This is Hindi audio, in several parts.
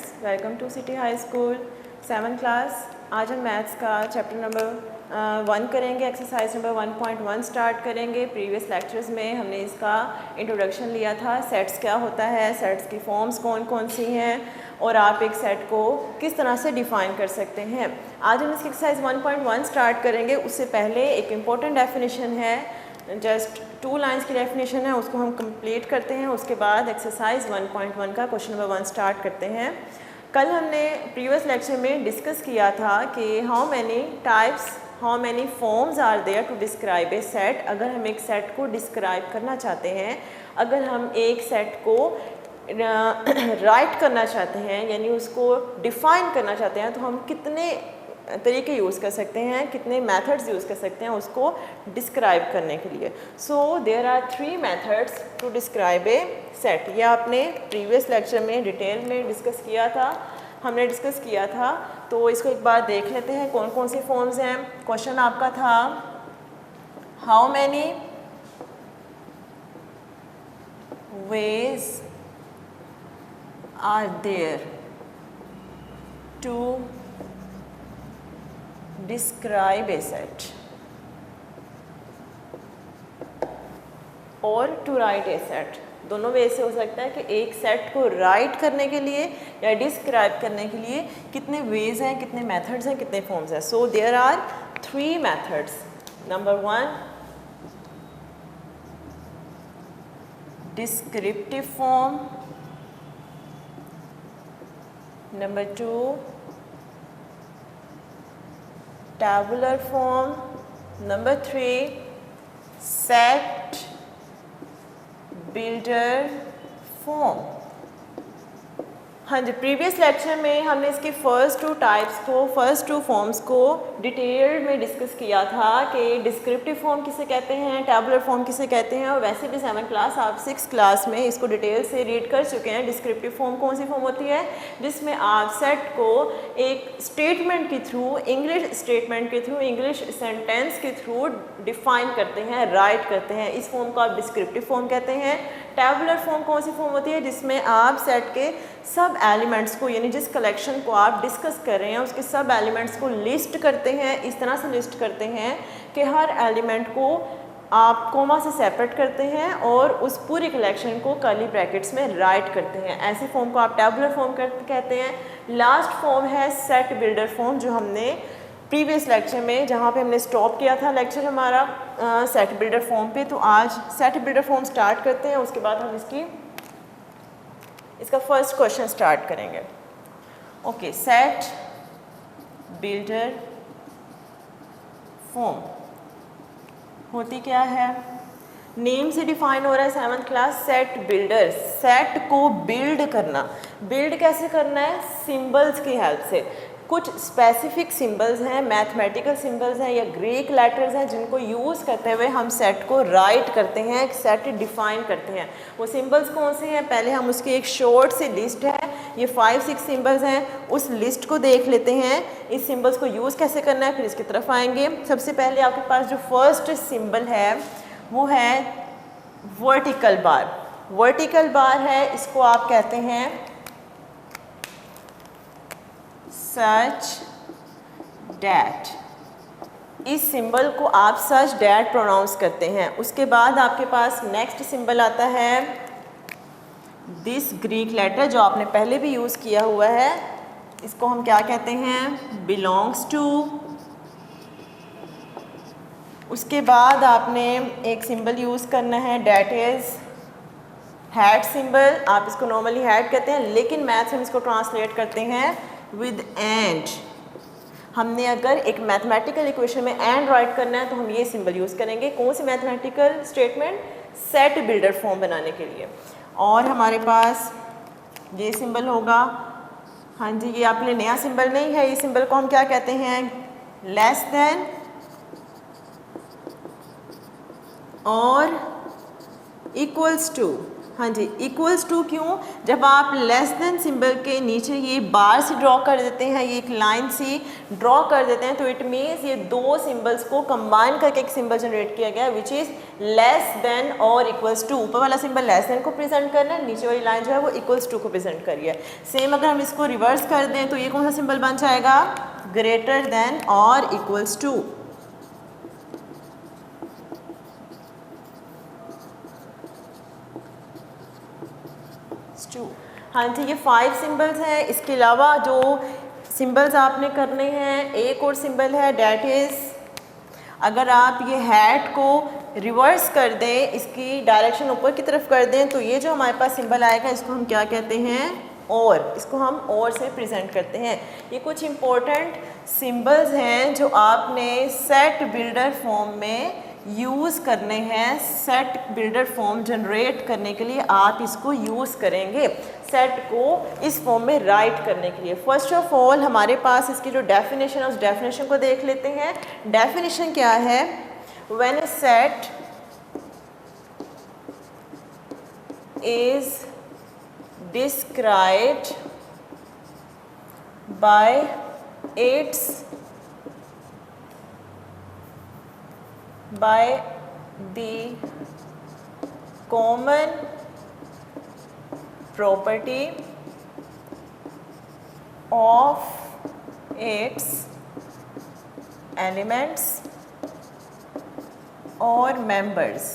Students, welcome to city high school 7th class. आज हम मैथ्स का चैप्टर नंबर 1 करेंगे। एक्सरसाइज नंबर 1.1 स्टार्ट करेंगे। प्रीवियस लेक्चर्स में हमने इसका इंट्रोडक्शन लिया था, सेट्स क्या होता है, सेट्स की फॉर्म्स कौन कौन सी हैं और आप एक सेट को किस तरह से डिफ़ाइन कर सकते हैं। आज हम इसकी एक्सरसाइज 1.1 स्टार्ट करेंगे। उससे पहले एक इम्पॉर्टेंट डेफिनेशन है, जस्ट 2 लाइंस की डेफिनेशन है, उसको हम कंप्लीट करते हैं। उसके बाद एक्सरसाइज 1.1 का क्वेश्चन नंबर 1 स्टार्ट करते हैं। कल हमने प्रीवियस लेक्चर में डिस्कस किया था कि how many forms are there to describe a set. अगर हम एक सेट को डिस्क्राइब करना चाहते हैं, अगर हम एक सेट को राइट करना चाहते हैं, यानी उसको डिफ़ाइन करना चाहते हैं, तो हम कितने तरीके यूज़ कर सकते हैं, कितने मेथड्स यूज़ कर सकते हैं उसको डिस्क्राइब करने के लिए। So there are 3 methods to describe a set. यह आपने प्रीवियस लेक्चर में डिटेल में डिस्कस किया था, तो इसको एक बार देख लेते हैं कौन कौन सी फॉर्म्स हैं। क्वेश्चन आपका था, how many ways are there to describe a set और टू राइट ए सेट। दोनों वे से हो सकता है कि एक सेट को राइट करने के लिए या डिस्क्राइब करने के लिए कितने वेज हैं, कितने मेथड्स हैं, कितने फॉर्म्स हैं। So there are 3 methods. Number 1 descriptive form, number 2 tabular form, number 3 set builder form। हाँ जी, प्रीवियस लेक्चर में हमने इसकी फर्स्ट 2 फॉर्म्स को डिटेल में डिस्कस किया था कि डिस्क्रिप्टिव फॉर्म किसे कहते हैं, टैबुलर फॉर्म किसे कहते हैं। और वैसे भी 7th क्लास, आप 6th क्लास में इसको डिटेल से रीड कर चुके हैं। डिस्क्रिप्टिव फॉर्म कौन सी फॉर्म होती है, जिसमें आप सेट को एक स्टेटमेंट के थ्रू, इंग्लिश सेंटेंस के थ्रू डिफाइन करते हैं, राइट करते हैं। इस फॉर्म को आप डिस्क्रिप्टिव फॉर्म कहते हैं। टैबुलर फॉर्म कौन सी फॉर्म होती है, जिसमें आप सेट के सब एलिमेंट्स को, यानी जिस कलेक्शन को आप डिस्कस कर रहे हैं उसके सब एलिमेंट्स को लिस्ट करते हैं। इस तरह से लिस्ट करते हैं कि हर एलिमेंट को आप कोमा से सेपरेट करते हैं और उस पूरी कलेक्शन को कर्ली ब्रैकेट्स में राइट करते हैं। ऐसी फॉर्म को आप टैबुलर फॉर्म कहते हैं। लास्ट फॉर्म है सेट बिल्डर फॉर्म, जो हमने प्रीवियस लेक्चर में, जहाँ पे हमने स्टॉप किया था लेक्चर हमारा सेट बिल्डर फॉर्म पे, तो आज सेट बिल्डर फॉर्म स्टार्ट करते हैं। उसके बाद हम इसका फर्स्ट क्वेश्चन स्टार्ट करेंगे। ओके, सेट बिल्डर फॉर्म होती क्या है, नेम से डिफाइन हो रहा है 7th class, set builder. Set को बिल्ड करना, बिल्ड कैसे करना है, सिंबल्स की हेल्प से। कुछ स्पेसिफिक सिंबल्स हैं, मैथमेटिकल सिंबल्स हैं या ग्रीक लेटर्स हैं, जिनको यूज़ करते हुए हम सेट को राइट करते हैं, एक सेट डिफाइन करते हैं। वो सिंबल्स कौन से हैं, पहले हम उसकी एक शॉर्ट सी लिस्ट है, ये 5-6 सिंबल्स हैं, उस लिस्ट को देख लेते हैं। इस सिंबल्स को यूज़ कैसे करना है, फिर इसकी तरफ आएंगे। सबसे पहले आपके पास जो फर्स्ट सिंबल है वो है वर्टिकल बार। वर्टिकल बार है, इसको आप कहते हैं सच डैट। इस सिंबल को आप सच डैट प्रोनाउंस करते हैं। उसके बाद आपके पास नेक्स्ट सिंबल आता है दिस ग्रीक लेटर, जो आपने पहले भी यूज़ किया हुआ है। इसको हम क्या कहते हैं, बिलोंग्स टू। उसके बाद आपने एक सिंबल यूज़ करना है, डैट इज़ हैट सिंबल। आप इसको नॉर्मली हैट कहते हैं, लेकिन मैथ्स में इसको ट्रांसलेट करते हैं विद एंड। हमने अगर एक मैथमेटिकल इक्वेशन में एंड राइट करना है तो हम ये सिंबल यूज़ करेंगे। कौन सी mathematical statement, set builder form बनाने के लिए। और हमारे पास ये सिंबल होगा, हाँ जी, ये आपके लिए नया सिंबल नहीं है। ये सिंबल को हम क्या कहते हैं, लेस देन और इक्वल्स टू। हाँ जी, इक्वल्स टू क्यों? जब आप लेस देन सिंबल के नीचे ये बार से ड्रॉ कर देते हैं, ये एक लाइन सी ड्रॉ कर देते हैं, तो इट मीन्स ये दो सिंबल्स को कंबाइन करके एक सिंबल जनरेट किया गया विच इज़ लेस देन और इक्वल्स टू। ऊपर वाला सिंबल लेस देन को प्रेजेंट करना है, नीचे वाली लाइन जो है वो इक्वल्स टू को प्रेजेंट करिए। सेम अगर हम इसको रिवर्स कर दें तो ये कौन सा सिंबल बन जाएगा? ग्रेटर देन और इक्वल्स टू। हाँ जी, ये 5 सिंबल्स हैं। इसके अलावा जो सिंबल्स आपने करने हैं, एक और सिंबल है डैट इज़, अगर आप ये हैट को रिवर्स कर दें, इसकी डायरेक्शन ऊपर की तरफ कर दें, तो ये जो हमारे पास सिंबल आएगा इसको हम क्या कहते हैं? और। इसको हम और से प्रेजेंट करते हैं। ये कुछ इम्पोर्टेंट सिंबल्स हैं जो आपने सेट बिल्डर फॉर्म में यूज़ करने हैं। सेट बिल्डर फॉर्म जनरेट करने के लिए आप इसको यूज़ करेंगे, सेट को इस फॉर्म में राइट करने के लिए। फर्स्ट ऑफ ऑल हमारे पास इसकी जो डेफिनेशन है उस डेफिनेशन को देख लेते हैं। डेफिनेशन क्या है? When a set is described bye it's by the common property of its elements or members.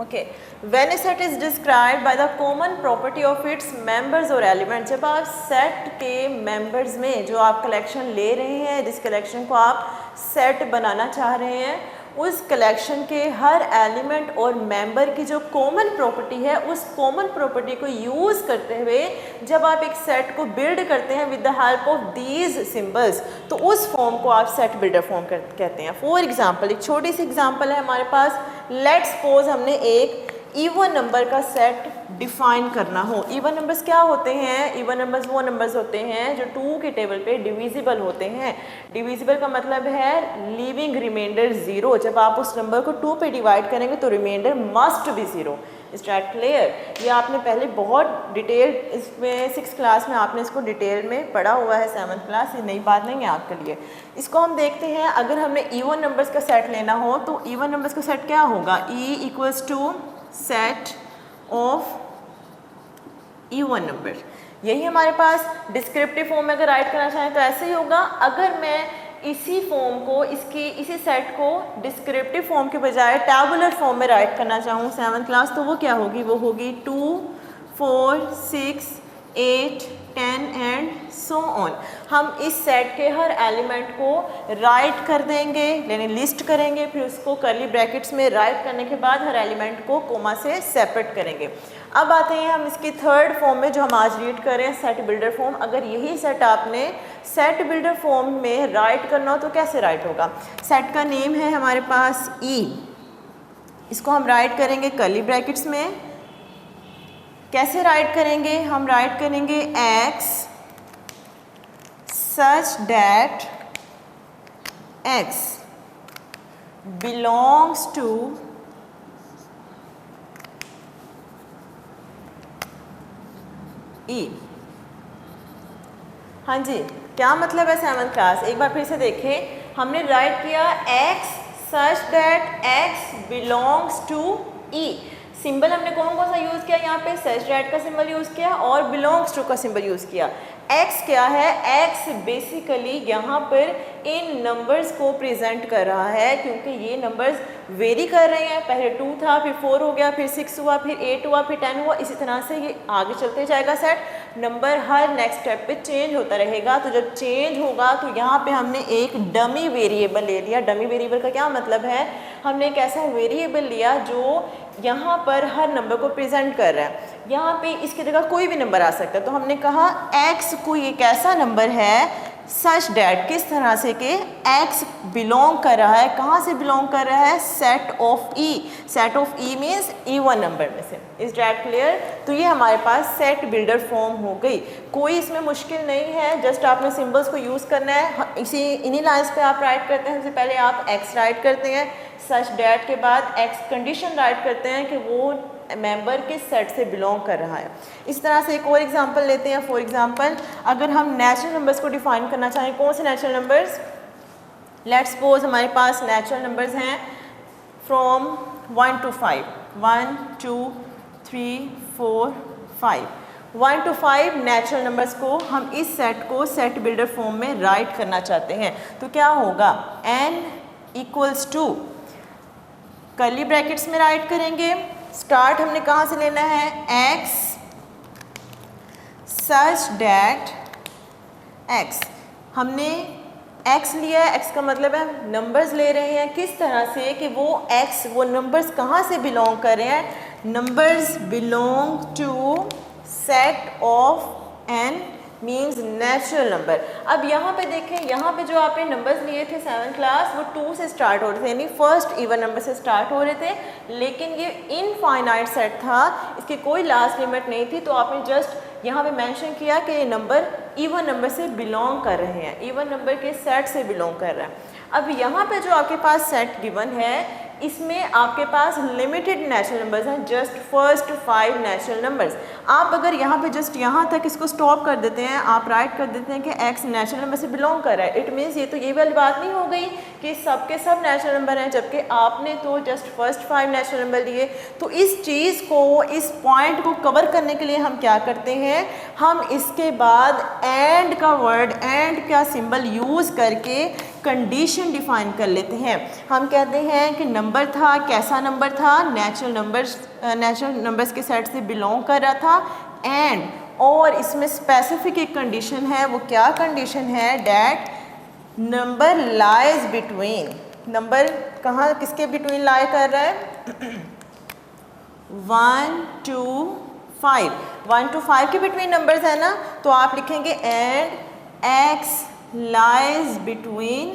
Okay, when a set is described by the common property of its members or elements, जब आप सेट के मेंबर्स में जो आप कलेक्शन ले रहे हैं, जिस कलेक्शन को आप सेट बनाना चाह रहे हैं, उस कलेक्शन के हर एलिमेंट और मेंबर की जो कॉमन प्रॉपर्टी है, उस कॉमन प्रॉपर्टी को यूज़ करते हुए जब आप एक सेट को बिल्ड करते हैं with the help of these symbols, तो उस फॉर्म को आप सेट बिल्डर फॉर्म कहते हैं। फॉर एग्जांपल, एक छोटी सी एग्जांपल है हमारे पास। लेट्स सपोज हमने एक इवन नंबर का सेट डिफाइन करना हो। इवन नंबर्स क्या होते हैं? इवन नंबर्स वो नंबर्स होते हैं जो 2 के टेबल पे डिविजिबल होते हैं। डिविजिबल का मतलब है लीविंग रिमाइंडर 0। जब आप उस नंबर को 2 पे डिवाइड करेंगे तो remainder must be 0। Is that clear? ये आपने पहले बहुत डिटेल, इसमें 6th क्लास में आपने इसको डिटेल में पढ़ा हुआ है, 7th क्लास, ये नई बात नहीं है आपके लिए। इसको हम देखते हैं, अगर हमने इवन नंबर्स का सेट लेना हो तो इवन नंबर्स का सेट क्या होगा? E equals to set of even number. यही हमारे पास डिस्क्रिप्टिव फॉर्म में अगर राइट करना चाहें तो ऐसे ही होगा। अगर मैं इसी फॉर्म को, इसी सेट को डिस्क्रिप्टिव फॉर्म के बजाय टैबुलर फॉर्म में राइट करना चाहूँ 7th क्लास, तो वो क्या होगी? वो होगी 2, 4, 6, 8, 10 एंड सो ऑन। हम इस सेट के हर एलिमेंट को राइट कर देंगे, यानी लिस्ट करेंगे, फिर उसको कर्ली ब्रैकेट्स में राइट करने के बाद हर एलिमेंट को कोमा से सेपरेट करेंगे। अब आते हैं हम इसकी थर्ड फॉर्म में जो हम आज रीड कर रहे हैं, सेट बिल्डर फॉर्म। अगर यही सेट आपने सेट बिल्डर फॉर्म में राइट करना हो तो कैसे राइट होगा? सेट का नेम है हमारे पास E, इसको हम राइट करेंगे कर्ली ब्रैकेट्स में। कैसे राइट करेंगे? हम राइट करेंगे X such that X belongs to E। हाँ जी, क्या मतलब है 7th क्लास? एक बार फिर से देखें। हमने राइट किया X such that X belongs to E। Symbol हमने कौन कौन सा यूज़ किया? यहाँ पे सच डैट का सिंबल यूज़ किया और बिलोंग्स टू का सिंबल यूज़ किया। एक्स क्या है? एक्स बेसिकली यहाँ पर इन नंबर्स को प्रेजेंट कर रहा है, क्योंकि ये नंबर्स वेरी कर रहे हैं। पहले 2 था, फिर 4 हो गया, फिर 6 हुआ, फिर 8 हुआ, फिर 10 हुआ। इसी तरह से ये आगे चलते जाएगा सेट। नंबर हर नेक्स्ट स्टेप पे चेंज होता रहेगा। तो जब चेंज होगा तो यहाँ पे हमने एक डमी वेरिएबल ले लिया। डमी वेरिएबल का क्या मतलब है? हमने एक ऐसा वेरिएबल लिया जो यहाँ पर हर नंबर को प्रेजेंट कर रहा है। यहाँ पे इसकी जगह कोई भी नंबर आ सकता है। तो हमने कहा x कोई एक ऐसा नंबर है सच डैट किस तरह से कि x बिलोंग कर रहा है, कहाँ से बिलोंग कर रहा है, set of E. Set of E means even number में से। Is that clear? तो ये हमारे पास सेट बिल्डर फॉर्म हो गई। कोई इसमें मुश्किल नहीं है, जस्ट आपने सिंबल्स को यूज़ करना है। इन्हीं लाइन्स पे आप राइट करते हैं। सबसे पहले आप x राइट करते हैं, सच डैट के बाद x कंडीशन राइट करते हैं कि वो मेंबर के सेट से बिलोंग कर रहा है। इस तरह से एक और एग्जांपल लेते हैं। फॉर एग्जांपल अगर हम नेचुरल नंबर्स को डिफाइन करना चाहें, कौन से नेचुरल नंबर्स? लेट्स सपोज हमारे पास नेचुरल नंबर्स हैं from 1 to 5, 1 2 3 4 5। 1 to 5 natural numbers को हम इस सेट को सेट बिल्डर फॉर्म में राइट करना चाहते हैं। तो क्या होगा, n equals to curly brackets में राइट करेंगे। स्टार्ट हमने कहाँ से लेना है, x सच डैट x। हमने x लिया है, x का मतलब है नंबर्स ले रहे हैं। किस तरह से कि वो x, वो नंबर्स कहाँ से बिलोंग कर रहे हैं, numbers belong to set of n means natural number. अब यहाँ पे देखें, यहाँ पे जो आपने नंबर्स लिए थे 7th क्लास, वो 2 से स्टार्ट हो रहे थे, यानी फर्स्ट इवन नंबर से स्टार्ट हो रहे थे। लेकिन ये इनफाइनाइट सेट था, इसकी कोई लास्ट लिमिट नहीं थी। तो आपने जस्ट यहाँ पे मेंशन किया कि ये नंबर इवन नंबर से बिलोंग कर रहे हैं, इवन नंबर के सेट से बिलोंग कर रहा है। अब यहाँ पे जो आपके पास सेट गिवन है, इसमें आपके पास लिमिटेड नेचुरल नंबर्स हैं, जस्ट फर्स्ट 5 नेचुरल नंबर्स। आप अगर यहाँ पे जस्ट यहाँ तक इसको स्टॉप कर देते हैं, आप राइट कर देते हैं कि x नेचुरल नंबर से बिलोंग कर रहा है, इट मीन्स ये तो ये वाली बात नहीं हो गई कि सब के सब नेचुरल नंबर हैं, जबकि आपने तो जस्ट फर्स्ट 5 नेचुरल नंबर लिए। तो इस चीज़ को, इस पॉइंट को कवर करने के लिए हम क्या करते हैं, हम इसके बाद एंड का वर्ड, एंड का सिंबल यूज़ करके कंडीशन डिफाइन कर लेते हैं। हम कहते हैं कि नंबर था, कैसा नंबर था, नेचुरल नंबर्स के सेट से बिलोंग कर रहा था। एंड और इसमें स्पेसिफिक एक कंडीशन है, वो क्या कंडीशन है, that number lies between, number कहाँ किसके बिटवीन लाई कर रहा है, 1 to 5, 1 to 5 के बिटवीन नंबर्स है ना। तो आप लिखेंगे and x lies between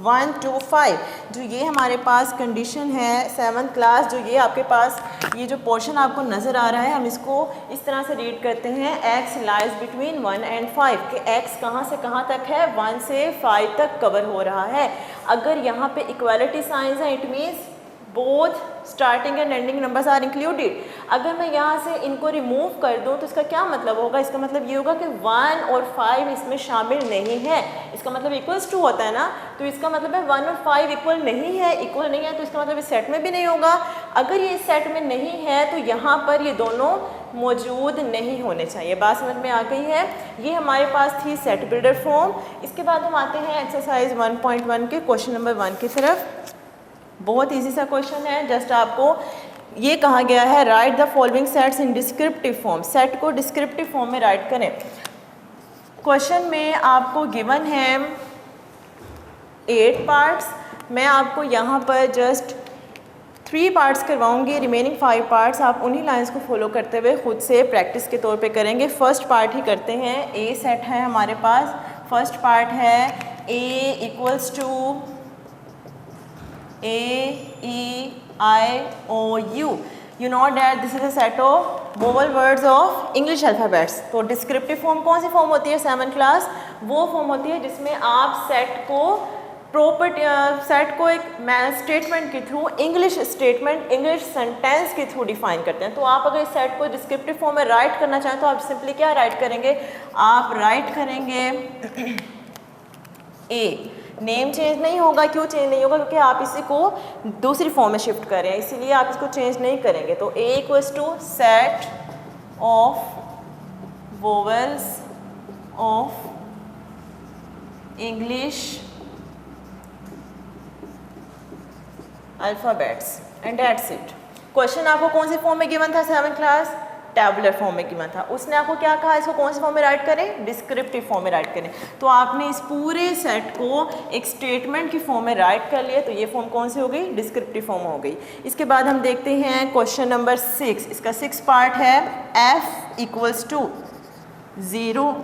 1 to 5। जो ये हमारे पास कंडीशन है 7th क्लास, जो ये आपके पास ये जो पोर्शन आपको नज़र आ रहा है, हम इसको इस तरह से रीड करते हैं, x लाइज बिटवीन 1 and 5, कि x कहाँ से कहाँ तक है, 1 से 5 तक कवर हो रहा है। अगर यहाँ पे इक्वालिटी साइंस है, it means both starting and ending numbers are included. अगर मैं यहाँ से इनको रिमूव कर दूँ तो इसका क्या मतलब होगा, इसका मतलब ये होगा कि 1 और 5 इसमें शामिल नहीं है। इसका मतलब इक्वल्स टू होता है ना, तो इसका मतलब है 1 और 5 इक्वल नहीं है, तो इसका मतलब इस सेट में भी नहीं होगा। अगर ये इस सेट में नहीं है तो यहाँ पर ये दोनों मौजूद नहीं होने चाहिए। बात समझ में आ गई है? ये हमारे पास थी सेट बिल्डर फॉर्म। इसके बाद हम आते हैं एक्सरसाइज 1.1 के क्वेश्चन नंबर 1 की तरफ। बहुत इजी सा क्वेश्चन है, जस्ट आपको ये कहा गया है right the following sets in descriptive form. Set को डिस्क्रिप्टिव फॉर्म में राइट करें। क्वेश्चन में आपको गिवन है 8 पार्ट्स। मैं आपको यहाँ पर जस्ट 3 पार्ट्स करवाऊंगी, रिमेनिंग 5 पार्ट्स आप उन्हीं लाइंस को फॉलो करते हुए खुद से प्रैक्टिस के तौर पे करेंगे। फर्स्ट पार्ट ही करते हैं। ए सेट है हमारे पास। फर्स्ट पार्ट है A equals to A-E-I-O-U. You know that this is a set of vowel words of English alphabets. तो डिस्क्रिप्टिव फॉर्म कौन सी फॉर्म होती है 7th क्लास? वो फॉर्म होती है जिसमें आप सेट को सेट को एक स्टेटमेंट के through, English statement, English sentence के थ्रू डिफाइन करते हैं। तो आप अगर इस सेट को डिस्क्रिप्टिव फॉर्म में राइट करना चाहें तो आप सिंपली क्या राइट करेंगे, आप राइट करेंगे ए। नेम चेंज नहीं होगा। क्यों चेंज नहीं होगा? क्योंकि आप इसी को दूसरी फॉर्म में शिफ्ट कर रहे हैं, इसीलिए आप इसको चेंज नहीं करेंगे। तो A equals to set of vowels of English alphabets and that's it. Question आपको कौन से फॉर्म में गिवन था 7th क्लास? टैबुलर फॉर्म में गिवन था। उसने आपको क्या कहा, इसको कौन से फॉर्म में राइट करें? डिस्क्रिप्टिव फॉर्म में राइट करें। तो आपने इस पूरे सेट को एक स्टेटमेंट की फॉर्म में राइट कर लिया, तो ये फॉर्म कौन सी हो गई? डिस्क्रिप्टिव फॉर्म हो गई। इसके बाद हम देखते हैं क्वेश्चन नंबर 6। इसका 6 पार्ट है f equals to 0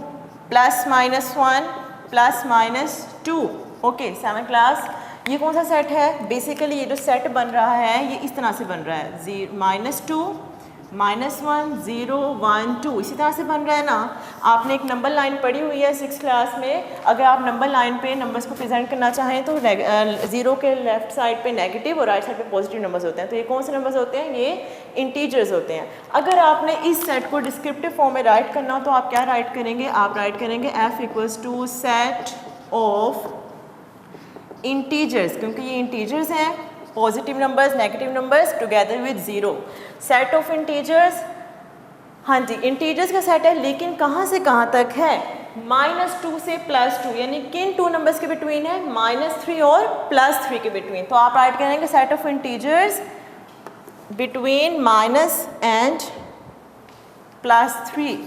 +- 1 plus minus 2। Okay 7 class, ये कौन सा सेट है? बेसिकली ये जो सेट बन रहा है ये इस तरह से बन रहा है, -2 -1 0 1 2, इसी तरह से बन रहा है ना। आपने एक नंबर लाइन पढ़ी हुई है 6th क्लास में, अगर आप नंबर लाइन पे नंबर्स को प्रेजेंट करना चाहें तो 0 के लेफ्ट साइड पे नेगेटिव और राइट साइड पे पॉजिटिव नंबर्स होते हैं। तो ये कौन से नंबर्स होते हैं? ये इंटीजर्स होते हैं। अगर आपने इस सेट को डिस्क्रिप्टिव फॉर्म में राइट करना हो तो आप क्या राइट करेंगे? आप राइट करेंगे f = सेट ऑफ इंटीजर्स, क्योंकि ये इंटीजर्स हैं, positive numbers negative numbers together with 0। Set of integers, हाँ जी इंटीजर्स का सेट है, लेकिन कहाँ से कहाँ तक है? -2 से +2, यानी किन 2 नंबर्स के बिटवीन है? -3 और +3 के बिटवीन। तो आप राइट करेंगे set of integers between -, and +3।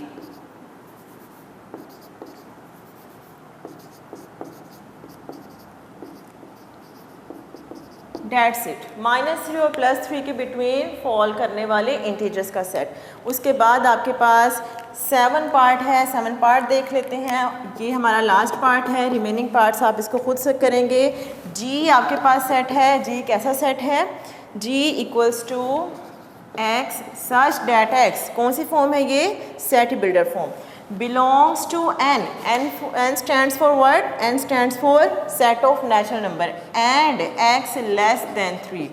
That's it, -3 और +3 के बिटवीन फॉल करने वाले इंटीजर्स का सेट। उसके बाद आपके पास 7 पार्ट है, 7 पार्ट देख लेते हैं। ये हमारा लास्ट पार्ट है, रिमेनिंग पार्ट्स आप इसको खुद से करेंगे। जी आपके पास सेट है, जी कैसा सेट है? जी = x such that x, कौन सी फॉर्म है ये? Set builder form. belongs to n, n stands for what? n stands for set of natural number and x less than 3।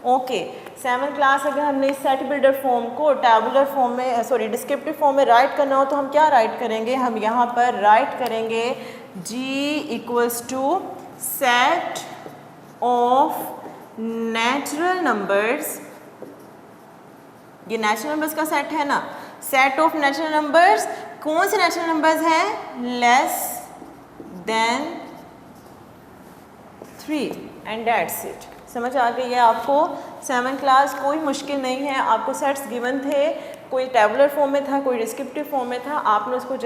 Okay 7 class, अगर हमने इस सेट बिल्डर फॉर्म को टैबुलर फॉर्म में सॉरी डिस्क्रिप्टिव फॉर्म में राइट करना हो तो हम क्या राइट करेंगे? हम यहाँ पर राइट करेंगे g = set of natural numbers. ये नेचुरल नंबर्स का सेट है ना, सेट ऑफ नेचुरल नंबर्स। कौन से नेचुरल नंबर्स हैं? Less than 3 and that's it. समझ आ गई है आपको? 7 क्लास कोई मुश्किल नहीं है, आपको सेट्स गिवन थे, कोई टैबुलर फॉर्म में था, कोई डिस्क्रिप्टिव फॉर्म में था, आपने उसको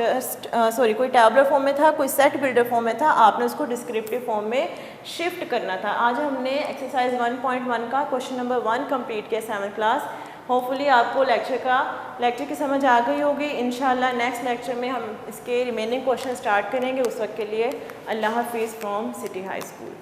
कोई टैबुलर फॉर्म में था, कोई सेट बिल्डर फॉर्म में था, आपने उसको डिस्क्रिप्टिव फॉर्म में शिफ्ट करना था। आज हमने एक्सरसाइज 1.1 का क्वेश्चन नंबर 1 कंप्लीट किया 7 क्लास। होपफुली आपको लेक्चर की समझ आ गई होगी। इंशाल्लाह नेक्स्ट लेक्चर में हम इसके रिमेनिंग क्वेश्चन स्टार्ट करेंगे। उस वक्त के लिए अल्लाह हाफिज़ फ्रॉम सिटी हाई स्कूल।